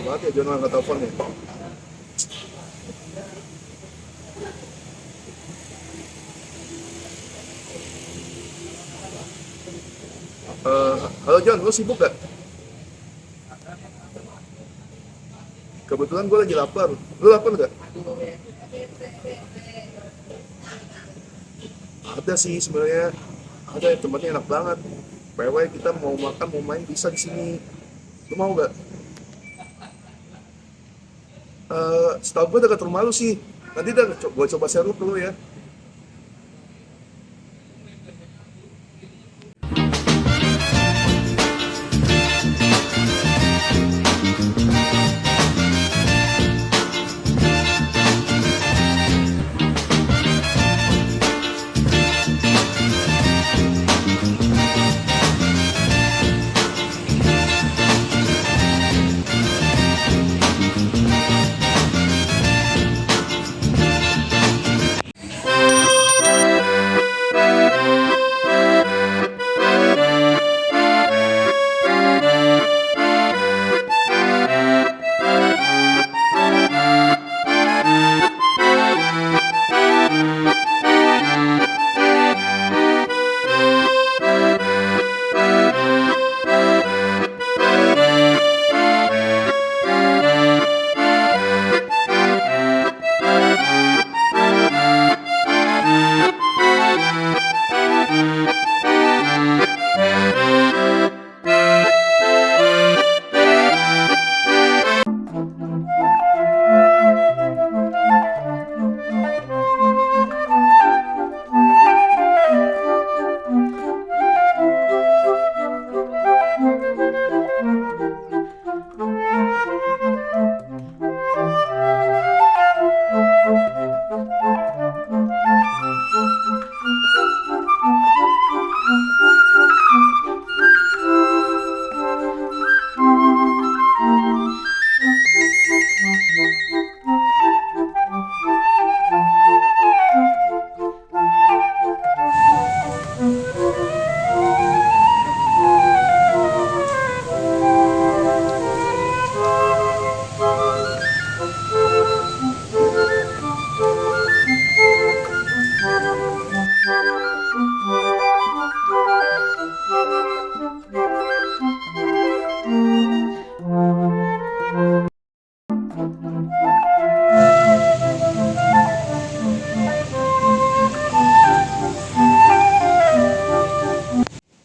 banget ya John angkat telepon ya. Halo John, lu sibuk gak? Kebetulan gue lagi lapar. Lu lapar gak? Ada sih sebenarnya. Ada tempatnya enak banget. PW kita mau makan mau main bisa di sini. Lu mau gak? Setahu gue dekat rumah lu sih. Nanti gue coba share lu dulu ya.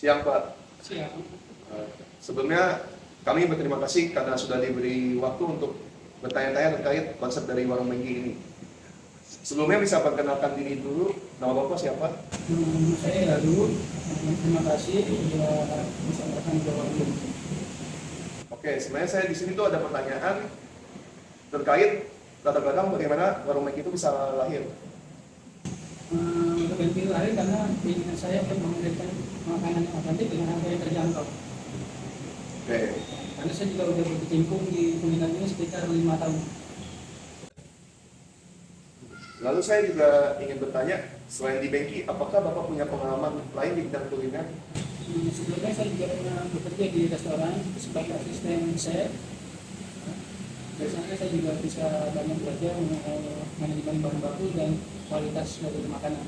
Siang Pak. Siap. Sebelumnya kami berterima kasih karena sudah diberi waktu untuk bertanya-tanya terkait konsep dari Warung Menggi ini. Sebelumnya bisa perkenalkan diri dulu, nama Bapak siapa? Saya Lalu. Terima kasih sudah bisa datang ke Warung. Oke, sebenarnya saya di sini tuh ada pertanyaan terkait latar belakang bagaimana Warung Menggi itu bisa lahir. Untuk yang lahir karena keinginan saya untuk memberikan makanan yang otentik dengan harga yang terjangkau. Oke, Karena saya juga sudah berkecimpung di kuliner ini sekitar 5 tahun. lalu saya juga ingin bertanya, selain di Menggi, apakah Bapak punya pengalaman lain di bidang kuliner? Sebelumnya saya juga pernah bekerja di restoran sebagai asisten chef. Biasanya saya juga bisa banyak belajar mengenai manajemen bahan baku dan kualitas dari makanan.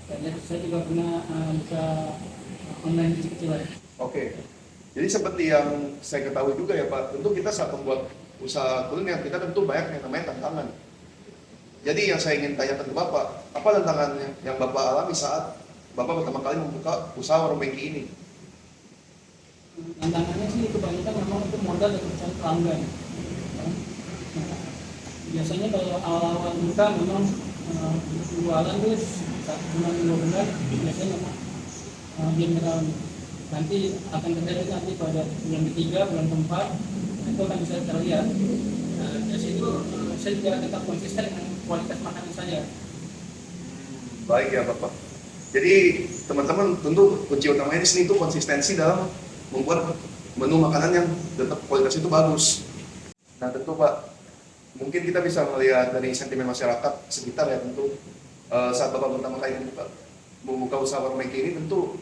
Dan saya juga pernah buka online kecil-kecilan. Oke, jadi seperti yang saya ketahui juga ya Pak, tentu kita saat membuat usaha kuliner, kita tentu banyak yang namanya tantangan. Jadi yang saya ingin tanyakan ke Bapak, apa tantangan yang Bapak alami saat Bapak pertama kali membuka usaha Warung Menggi ini? Tantangannya sih kebanyakan memang itu modal dan mencari pelanggan. Nah, biasanya kalau awal-awal buka memang jualan tuh 1 bulan 2 bulan biasanya memang general. Nanti akan terjadi nanti pada bulan ketiga, bulan keempat itu akan bisa terlihat. Nah, dari situ saya juga tetap konsisten dengan kualitas makanan saya. Baik ya Bapak. Jadi teman-teman tentu kunci utamanya di sini itu konsistensi dalam membuat menu makanan yang tetap kualitas itu bagus. Nah tentu Pak, mungkin kita bisa melihat dari sentimen masyarakat sekitar ya tentu saat Bapak pertama kali membuka usaha Warung Menggi ini tentu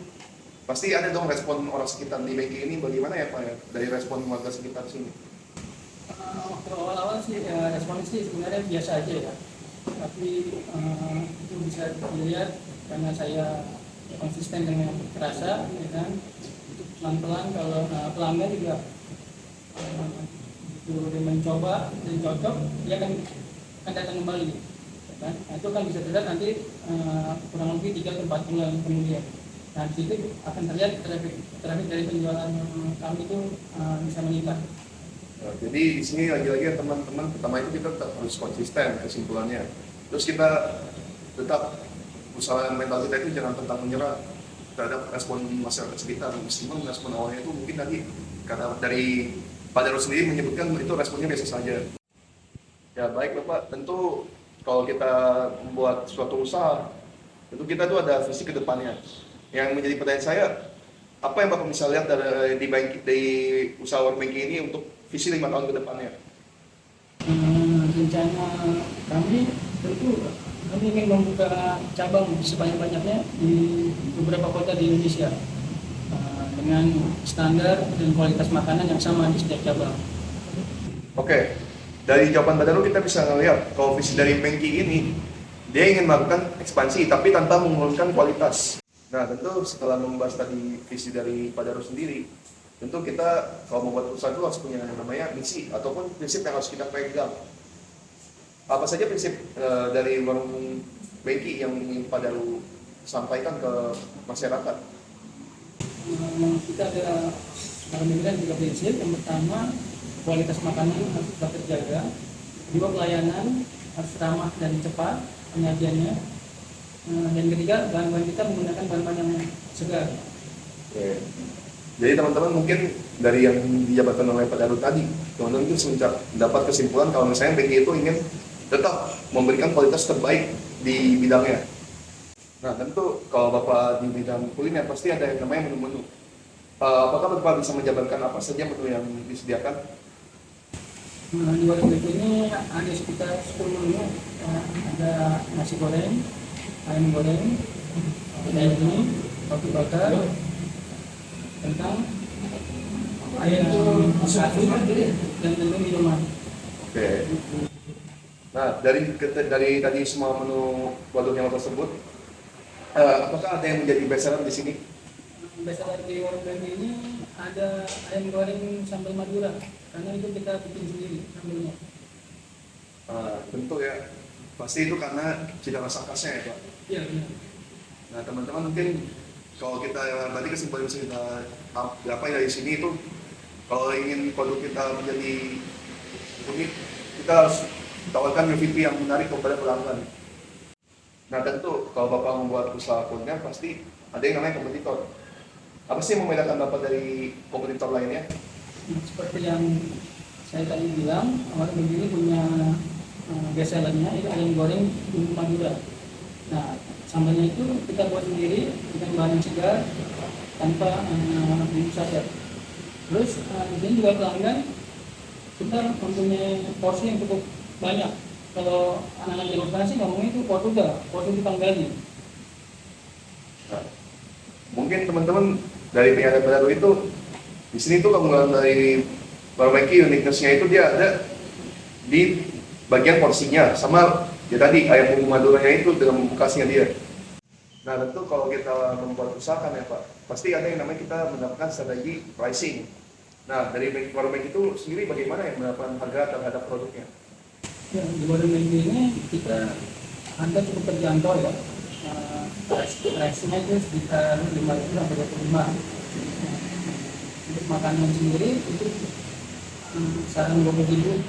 pasti ada dong respon orang sekitar di Menggi ini bagaimana ya Pak ya dari respon warga sekitar sini? Waktu awal-awal sih responnya sih sebenarnya biasa aja ya, tapi itu bisa dilihat karena saya konsisten dengan rasa, ya kan. Pelan-pelan kalau pelanggan juga itu dia mencoba dan cocok, dia akan datang kembali, ya kan. Nah, itu kan bisa terlihat nanti kurang lebih 3 ke 4 bulan kemudian. Nah, di situ akan terlihat traffic dari penjualan kami itu bisa meningkat. Nah, jadi di sini lagi-lagi ya teman-teman, pertama itu kita tetap harus konsisten kesimpulannya. Terus kita tetap usaha mental kita itu jangan tentang menyerah terhadap respon masyarakat sekitar. Meskipun respon awalnya itu mungkin tadi karena dari Pak Darul sendiri menyebutkan itu responnya biasa saja. Ya baik Bapak, tentu kalau kita membuat suatu usaha, tentu kita tuh ada visi ke depannya. Yang menjadi pertanyaan saya, apa yang Bapak bisa lihat dari usaha warung banking ini untuk visi 5 tahun ke depannya? Rencana kami tentu kami ingin membuka cabang sebanyak-banyaknya di beberapa kota di Indonesia dengan standar dan kualitas makanan yang sama di setiap cabang. Oke, dari jawaban Pak Darul kita bisa melihat kalau visi dari banking ini, dia ingin melakukan ekspansi tapi tanpa menurunkan kualitas. Nah tentu setelah membahas tadi visi dari Pak Darul sendiri, tentu kita kalau membuat perusahaan itu harus punya yang namanya misi ataupun prinsip yang harus kita pegang. Apa saja prinsip dari warung banking yang ingin Pak Darul sampaikan ke masyarakat? Kita ada alhamdulillah 3 prinsip. Yang pertama, kualitas makanan harus tetap terjaga. Kedua, pelayanan harus ramah dan cepat penyajiannya. Dan ketiga, bahan-bahan kita menggunakan bahan-bahan yang segar. Oke. Jadi teman-teman mungkin dari yang dijabarkan oleh Pak Darul tadi, teman-teman itu dapat kesimpulan kalau misalnya banking itu ingin tetap memberikan kualitas terbaik di bidangnya. Nah tentu kalau Bapak di bidang kuliner pasti ada yang namanya menu-menu. Apakah Bapak bisa menjabarkan apa saja menu yang disediakan? Di warung ini ada sekitar 10 menu. Ada nasi goreng, ayam goreng, ini, roti bakar, kentang, ayam satu, dan tentu minuman. Oke. Nah dari tadi semua menu warung yang tersebut, apakah ada yang menjadi best seller di sini? Biasa di warung ini ada ayam goreng sambal Madura, karena itu kita bikin sendiri sambalnya. Tentu ya, pasti itu karena cita rasa khasnya ya Pak. Iya, benar. Nah teman-teman mungkin kalau kita tadi kesimpulan bisa kita gapai dari sini itu kalau ingin produk kita menjadi unik, kita harus tawarkan MVP yang menarik kepada pelanggan. Nah tentu kalau Bapak membuat usaha kuliner pasti ada yang namanya kompetitor. Apa sih yang membedakan Bapak dari kompetitor lainnya? Seperti yang saya tadi bilang, warung begini punya best sellernya itu ayam goreng bumbu Madura. Nah, sambalnya itu kita buat sendiri dengan bahan yang segar tanpa bumbu saja. Terus di sini juga pelanggan kita mempunyai porsi yang cukup banyak. Kalau anak-anak zaman sekarang sih ngomongnya itu porsi tukang gali. Nah, mungkin teman-teman dari penyataan baru itu di sini tuh keunggulan dari warung banking uniqueness-nya itu dia ada di bagian porsinya sama ya tadi ayam bumbu maduranya itu dengan bumbu khasnya dia. Nah tentu kalau kita membuat usaha kan ya Pak, pasti ada yang namanya kita mendapatkan strategi pricing. Nah dari warung banking itu sendiri bagaimana yang mendapatkan harga terhadap produknya? Ya, di warung ini kita harga cukup terjangkau ya. Price-nya itu sekitar 5 sampai 25. Untuk makanan sendiri itu saran 20.000.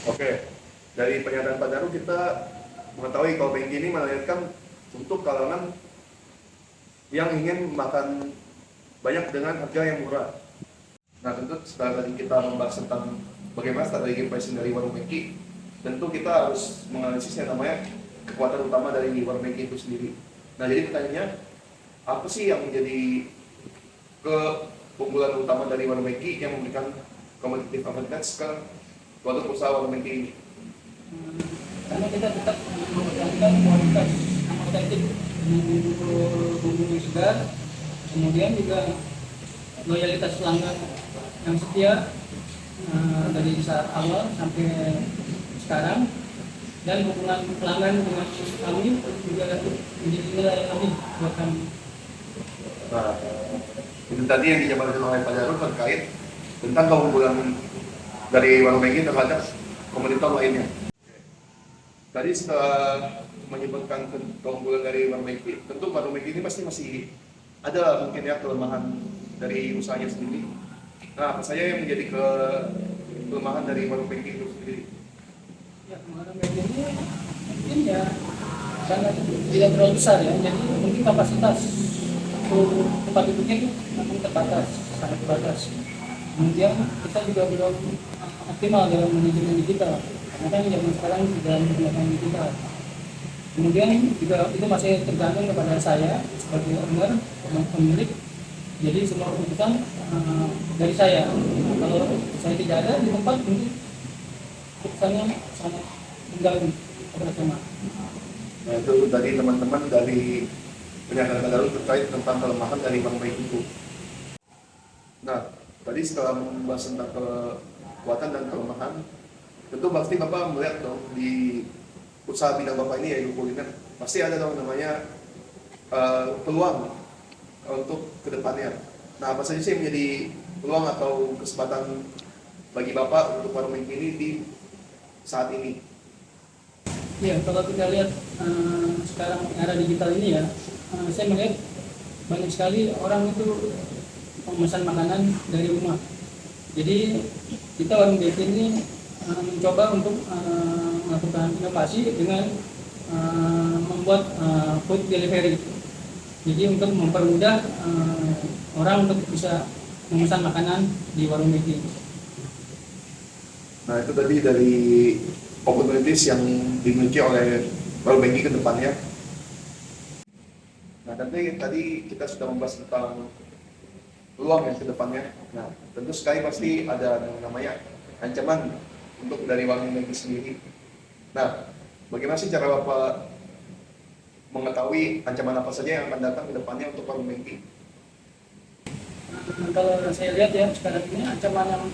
Oke, dari pernyataan Pak Darul kita mengetahui kalau banking ini melahirkan untuk kalangan yang ingin makan banyak dengan harga yang murah. Nah tentu setelah tadi kita membahas tentang bagaimana strategi pricing dari warung banking, tentu kita harus menganalisis yang namanya kekuatan utama dari warung banking itu sendiri. Nah jadi pertanyaannya, apa sih yang menjadi keunggulan utama dari warung banking yang memberikan competitive advantage ke produk usaha warung banking ini? Karena kita tetap mempertahankan kualitas yang otentik dengan bumbu yang segar, kemudian juga loyalitas pelanggan yang setia dari saat awal sampai sekarang, dan hubungan pelanggan dengan kami juga menjadi nilai kami buat kami. Nah, itu tadi yang dijabarkan oleh Pak Jarod terkait tentang keunggulan dari Warung Megi terhadap komoditor lainnya. Tadi setelah menyebutkan keunggulan dari Warung Megi, tentu Warung Megi ini pasti masih ada mungkin ya kelemahan dari usahanya sendiri. Nah, apa saja yang menjadi kelemahan dari Warung Megi itu sendiri? Ya, Warung Megi ini mungkin ya sangat tidak terlalu besar ya, jadi mungkin kapasitas untuk tempat duduknya itu memang terbatas, sangat terbatas. Kemudian kita juga belum optimal dalam manajemen digital, karena kan zaman sekarang sudah menggunakan digital. Kemudian juga itu masih tergantung kepada saya sebagai owner, pemilik. Jadi semua keputusan dari saya. Kalau saya tidak ada di tempat, mungkin keputusannya sangat mengganggu operasional. Nah, itu tadi teman-teman dari penyampaian Darul terkait tentang kelemahan dari Warung Megi itu. Nah, tadi setelah membahas tentang kekuatan dan kelemahan, tentu pasti Bapak melihat dong di usaha bidang Bapak ini yaitu kuliner, pasti ada dong namanya peluang untuk kedepannya. Nah, apa saja sih yang menjadi peluang atau kesempatan bagi Bapak untuk Warung Megi ini di saat ini? Ya, kalau kita lihat sekarang era digital ini ya, saya melihat banyak sekali orang itu memesan makanan dari rumah. Jadi kita Warung Megi ini mencoba untuk melakukan inovasi dengan membuat food delivery. Jadi untuk mempermudah orang untuk bisa memesan makanan di Warung Megi. Nah, itu tadi dari opportunities yang dimiliki oleh Warung Megi ke depannya. Nah, tadi kita sudah membahas tentang peluang yang ke depannya. Nah, tentu sekali pasti ada yang namanya ancaman untuk dari Warung Megi sendiri. Nah, bagaimana sih cara Bapak mengetahui ancaman apa saja yang akan datang ke depannya untuk Warung Megi? Nah, kalau saya lihat ya sekarang ini ancaman yang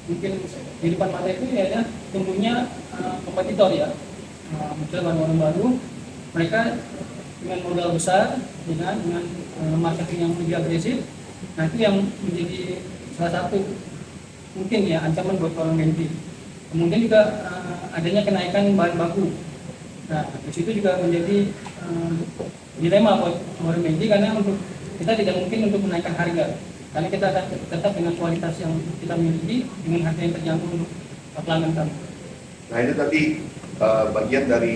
mungkin di depan mata itu ya tumbuhnya kompetitor ya, muncul warung-warung baru, mereka dengan modal besar, dengan marketing yang lebih agresif. Nah, itu yang menjadi salah satu mungkin ya ancaman buat Warung Megi. Kemudian juga adanya kenaikan bahan baku. Nah, di situ juga menjadi dilema buat Warung Megi, karena untuk kita tidak mungkin untuk menaikkan harga, karena kita akan tetap dengan kualitas yang kita miliki dengan harga yang terjangkau untuk pelanggan kami. Nah, itu tadi bagian dari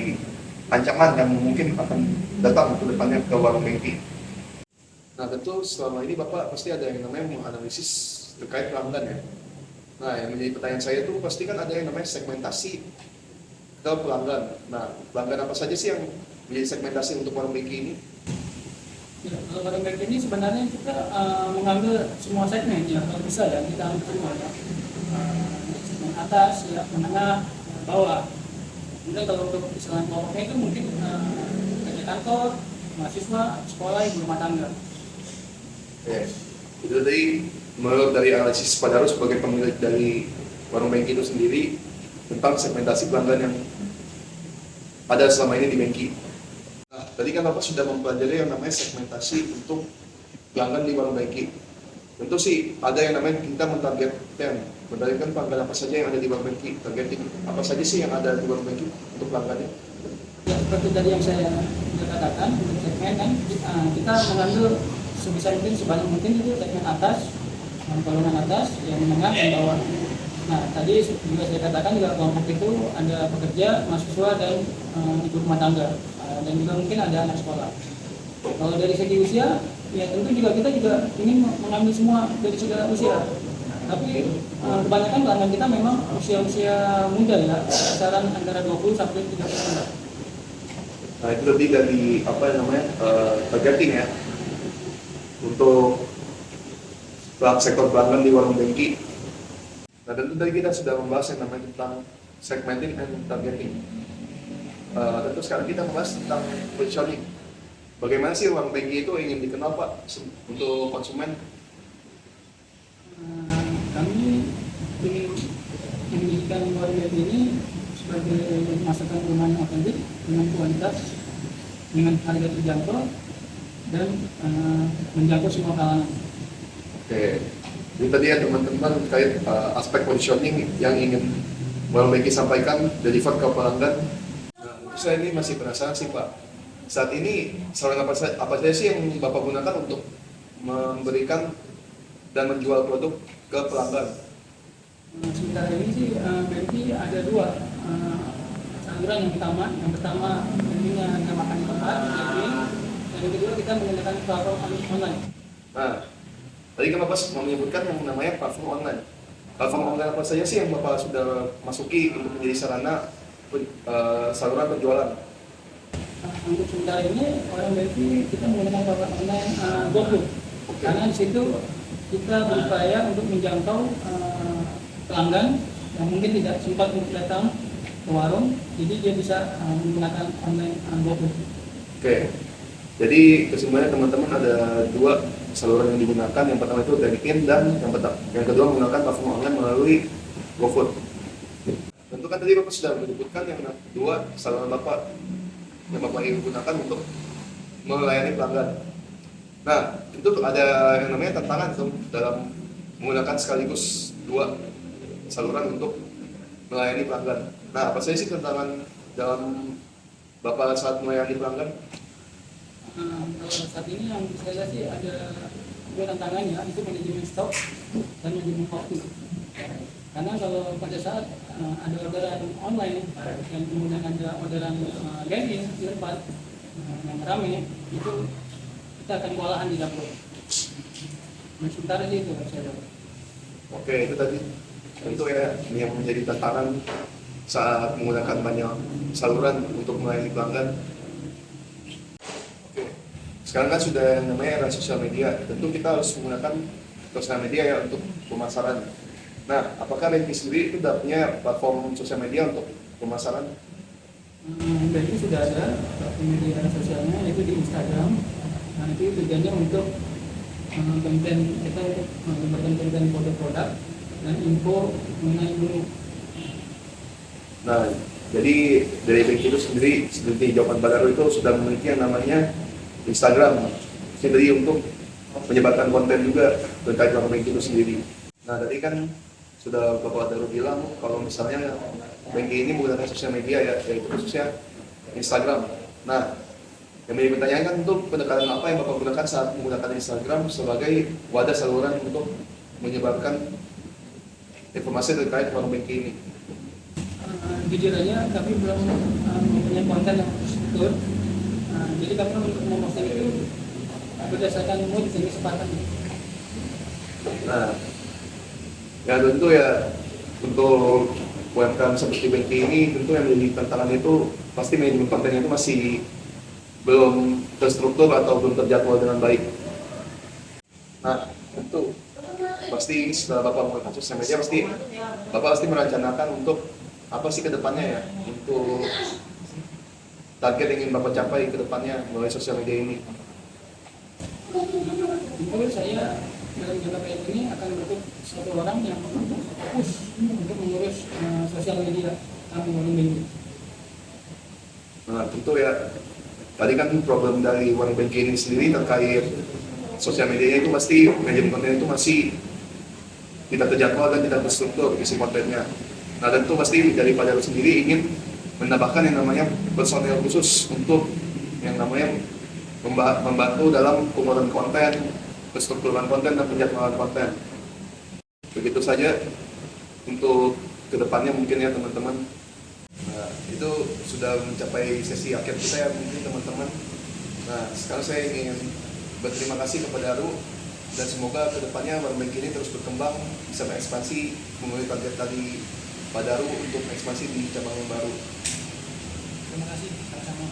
ancaman yang mungkin akan datang ke depannya ke Warung Megi. Nah, tentu selama ini Bapak pasti ada yang namanya menganalisis terkait pelanggan ya. Nah, yang menjadi pertanyaan saya itu pasti kan ada yang namanya segmentasi ke pelanggan. Nah, pelanggan apa saja sih yang menjadi segmentasi untuk Warung Megi ini? Ya, kalau Warung Megi ini sebenarnya kita mengambil semua segmen ya, kalau bisa ya kita ambil semua ya. Segmen atas, ya, menengah, bawah. Kemudian kalau untuk istilah kelompoknya itu mungkin kerja kantor, mahasiswa, sekolah, ibu rumah tangga. Oke, itu tadi menurut dari analisis Pak Darul sebagai pemilik dari Warung Megi itu sendiri tentang segmentasi pelanggan yang ada selama ini di Megi. Nah, tadi kan Bapak sudah mempelajari yang namanya segmentasi untuk pelanggan di Warung Megi. Tentu sih ada yang namanya kita mentargetkan pelanggan apa saja yang ada di Warung Megi, targeting apa saja sih yang ada di Warung Megi untuk pelanggannya. Ya, seperti tadi yang saya katakan, untuk segmen kan kita mengambil sebisa mungkin, sebanyak mungkin itu segmen atas, golongan atas, yang menengah, dan bawah. Nah, tadi juga saya katakan juga kelompok itu ada pekerja, mahasiswa, dan ibu rumah tangga, dan juga mungkin ada anak sekolah. Kalau dari segi usia, ya tentu juga kita juga ingin mengambil semua dari segala usia. Tapi kebanyakan pelanggan kita memang usia-usia muda ya, kisaran antara 20 sampai 30 tahun. Nah, itu lebih dari apa namanya targeting ya untuk sektor pelanggan di Warung Megi. Nah, tentu tadi kita sudah membahas yang namanya tentang segmenting and targeting. Tentu sekarang kita membahas tentang positioning. Bagaimana sih Warung Megi itu ingin dikenal Pak untuk konsumen? Kami ingin menjadikan warnet ini sebagai masakan rumah yang otentik dengan kualitas, dengan harga terjangkau dan menjangkau semua kalangan. Oke, ini tadi ya teman-teman terkait aspek positioning yang ingin Warung Bengki sampaikan deliver ke pelanggan. Nah, untuk saya ini masih penasaran sih Pak. Saat ini saluran apa saja sih yang Bapak gunakan untuk memberikan dan menjual produk ke pelanggan? Sementara ini sih Bengki ada dua saluran. Yang pertama Bengki menamakan tempat, dan yang kedua kita menggunakan platform online. Nah, tadi kan Bapak menyebutkan yang namanya platform online. Platform online apa saja sih yang Bapak sudah masuki untuk menjadi sarana saluran penjualan? Untuk sementara ini Warung Bengki kita menggunakan platform online GoFood. Karena di situ kita berupaya untuk menjangkau pelanggan yang mungkin tidak sempat untuk datang ke warung, jadi dia bisa menggunakan online GoFood. Oke, jadi kesimpulannya teman-teman ada dua saluran yang digunakan. Yang pertama itu dine-in dan yang kedua menggunakan platform online melalui GoFood. Tentu kan tadi Bapak sudah menyebutkan yang dua saluran Bapak yang Bapak ingin gunakan untuk melayani pelanggan. Nah, tentu ada yang namanya tantangan dalam menggunakan sekaligus dua saluran untuk melayani pelanggan. Nah, apa saja sih tantangan dalam Bapak saat melayani pelanggan? Kalau saat ini yang saya lihat sih ada dua tantangan ya, itu manajemen stok dan manajemen waktu. Karena kalau pada saat ada orderan online dan kemudian ada orderan dine-in di tempat yang ramai, itu kita akan kewalahan di dapur. Nah, sementara sih itu saya dapat. Oke, itu tadi tentu ya yang menjadi tantangan saat menggunakan banyak saluran untuk melayani pelanggan. Oke, sekarang kan sudah yang namanya era sosial media. Tentu kita harus menggunakan sosial media ya untuk pemasaran. Nah, apakah Bengki sendiri itu sudah punya platform sosial media untuk pemasaran? Bengki sudah ada platform media sosialnya, itu di Instagram. Nah, itu tujuannya untuk konten kita untuk menyebarkan konten foto produk dan info mengenai menu. Nah, jadi dari Bengki itu sendiri seperti Jawaban Badaru itu sudah memiliki yang namanya Instagram. Jadi untuk menyebarkan konten juga terkait dengan Bengki itu sendiri. Nah, tadi kan sudah Bapak Daru bilang kalau misalnya Bengki ini menggunakan sosial media ya, yaitu khususnya Instagram. Nah, yang menjadi pertanyaan kan untuk pendekatan apa yang Bapak gunakan saat menggunakan Instagram sebagai wadah saluran untuk menyebarkan informasi terkait warung Bengki ini? Jujur aja kami belum mempunyai konten yang struktur. Jadi kami untuk memposting itu berdasarkan mood dan kesempatan. Nah, ya tentu ya untuk UMKM seperti Bengki ini tentu yang menjadi tantangan itu pasti manajemen kontennya itu masih belum terstruktur atau belum terjadwal dengan baik. Nah, tentu pasti setelah Bapak menggunakan sosial media Bapak pasti merencanakan untuk apa sih ke depannya ya, untuk target yang ingin Bapak capai ke depannya melalui sosial media ini. Tentu saya dalam jangka pendek ini akan bentuk satu orang yang fokus untuk mengurus sosial media kami Warung Bengki. Nah, tentu ya tadi kan problem dari Warung Bengki ini sendiri terkait sosial medianya itu pasti manajemen konten itu masih tidak terjadwal dan tidak terstruktur isi kontennya. Nah, tentu pasti dari Pak Daru sendiri ingin menambahkan yang namanya personel khusus untuk yang namanya membantu dalam pembuatan konten, kestrukturan konten dan penjadwalan konten. Begitu saja untuk kedepannya mungkin ya teman-teman. Nah, itu sudah mencapai sesi akhir kita ya mungkin teman-teman. Nah, sekarang saya ingin berterima kasih kepada Daru dan semoga kedepannya Warung Bengki ini terus berkembang, bisa mengekspansi memenuhi target tadi Pak Daru untuk ekspansi di cabang yang baru. Terima kasih, sama-sama.